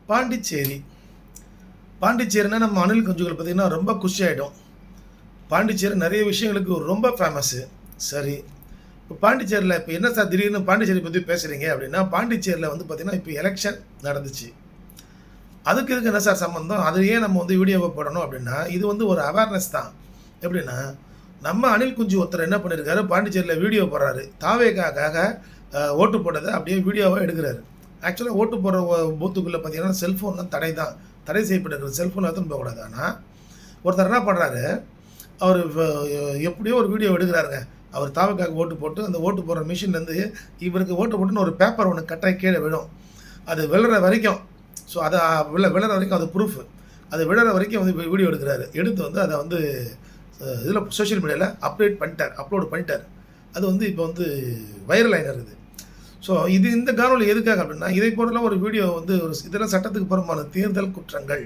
பாண்டிச்சேரி. பாண்டிச்சேரினா நம்ம அணில் குஞ்சுகள் பார்த்தீங்கன்னா ரொம்ப குஷி ஆகிடும். பாண்டிச்சேரி நிறைய விஷயங்களுக்கு ரொம்ப ஃபேமஸ்ஸு. சரி, இப்போ பாண்டிச்சேரியில் இப்போ என்ன சார் திடீர்னு பாண்டிச்சேரி பற்றி பேசுகிறீங்க அப்படின்னா, பாண்டிச்சேரியில் வந்து பார்த்தீங்கன்னா இப்போ எலெக்ஷன் நடந்துச்சு. அதுக்கு இதுக்கு என்ன சார் சம்மந்தம்? அது ஏன் நம்ம வந்து வீடியோவை போடணும் அப்படின்னா, இது வந்து ஒரு அவேர்னஸ் தான். எப்படின்னா, நம்ம அணில் குஞ்சு ஒருத்தர் என்ன பண்ணியிருக்காரு, பாண்டிச்சேரியில் வீடியோ போடுறாரு. தாவேக்காக்காக ஓட்டு போட்டதை அப்படியே வீடியோவாக எடுக்கிறாரு. ஆக்சுவலாக ஓட்டு போடுற பூத்துக்குள்ளே பார்த்தீங்கன்னா செல்ஃபோன்லாம் தடை தான். தடை செய்யப்பட்டிருக்கிறது. செல்ஃபோன் எடுத்துன்னு போகக்கூடாது. ஆனால் ஒருத்தர் என்ன பண்ணுறாரு, அவர் எப்படியோ ஒரு வீடியோ எடுக்கிறாருங்க. அவர் தாவேக்காவுக்கு ஓட்டு போட்டு அந்த ஓட்டு போடுற மிஷின்லேருந்து இவருக்கு ஓட்டு போட்டுன்னு ஒரு பேப்பர் ஒன்று கட்டாயி கீழே விழும். அது விழுற வரைக்கும், ஸோ அதை விழுற வரைக்கும் அது ப்ரூஃப். அது விழுற வரைக்கும் வந்து வீடியோ எடுக்கிறாரு. எடுத்து வந்து அதை வந்து இதில் சோஷியல் மீடியாவில் அப்லோடு பண்ணிட்டார். அது வந்து இப்போ வந்து வைரல் ஆகி இருக்குது. ஸோ இந்த காணொலி எதுக்காக அப்படின்னா, இதை போலலாம் ஒரு வீடியோ வந்து ஒரு இதெல்லாம் சட்டத்துக்கு புறம்பான தேர்தல் குற்றங்கள்.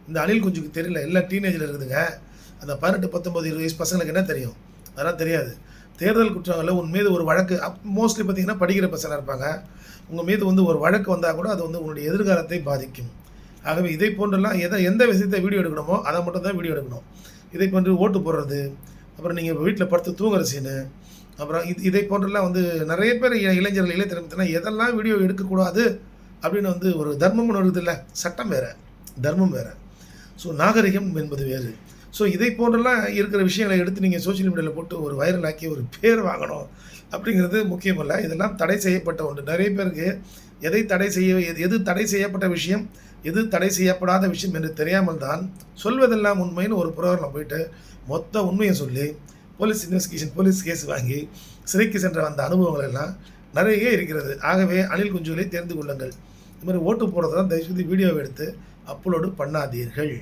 இந்த அணில் குஞ்சுக்கு தெரியல, எல்லாம் டீனேஜில் இருக்குதுங்க. அந்த 18, 19, 20 வயசு பசங்களுக்கு என்ன தெரியும்? அதெல்லாம் தெரியாது. தேர்தல் குற்றங்களில் உன் மீது ஒரு வழக்கு மோஸ்ட்லி பார்த்தீங்கன்னா படிக்கிற பசங்க இருப்பாங்க. உங்கள் மீது வந்து ஒரு வழக்கு வந்தால் கூட அது வந்து உங்களுடைய எதிர்காலத்தை பாதிக்கும். ஆகவே இதை போன்றெல்லாம் எந்த விஷயத்தை வீடியோ எடுக்கணுமோ அதை மட்டும் தான் வீடியோ எடுக்கணும். இதை போன்று ஓட்டு போடுறது, அப்புறம் நீங்கள் வீட்டில் படுத்து தூங்குற சீனு, அப்புறம் இதை போன்றெல்லாம் வந்து நிறைய பேர் இளைஞர்கள் இளைஞர் எதெல்லாம் வீடியோ எடுக்கக்கூடாது அப்படின்னு வந்து ஒரு தர்மம்னு வருது இல்லை, சட்டம் வேறு, தர்மம் வேறு. ஸோ நாகரிகம் என்பது வேறு. ஸோ இதை போன்றெல்லாம் இருக்கிற விஷயங்களை எடுத்து நீங்கள் சோஷியல் மீடியாவில் போட்டு ஒரு வைரல் ஆக்கி ஒரு பேர் வாங்கணும் அப்படிங்கிறது முக்கியமல்ல. இதெல்லாம் தடை செய்யப்பட்ட ஒன்று. நிறைய பேருக்கு எது தடை செய்யப்பட்ட விஷயம், எது தடை செய்யப்படாத விஷயம் என்று தெரியாமல் தான் சொல்வதெல்லாம் உண்மைன்னு ஒரு புரோகிராம் போயிட்டு மொத்த உண்மையை சொல்லி போலீஸ் இன்வெஸ்டிகேஷன், போலீஸ் கேஸ் வாங்கி சிறைக்கு சென்ற அந்த அனுபவங்கள் எல்லாம் நிறைய இருக்கிறது. ஆகவே அணில் குஞ்சுகளை தெரிந்து கொள்ளுங்கள். இது மாதிரி ஓட்டு போடுறதெல்லாம் தயவுசெய்து வீடியோவை எடுத்து அப்லோடு பண்ணாதீர்கள்.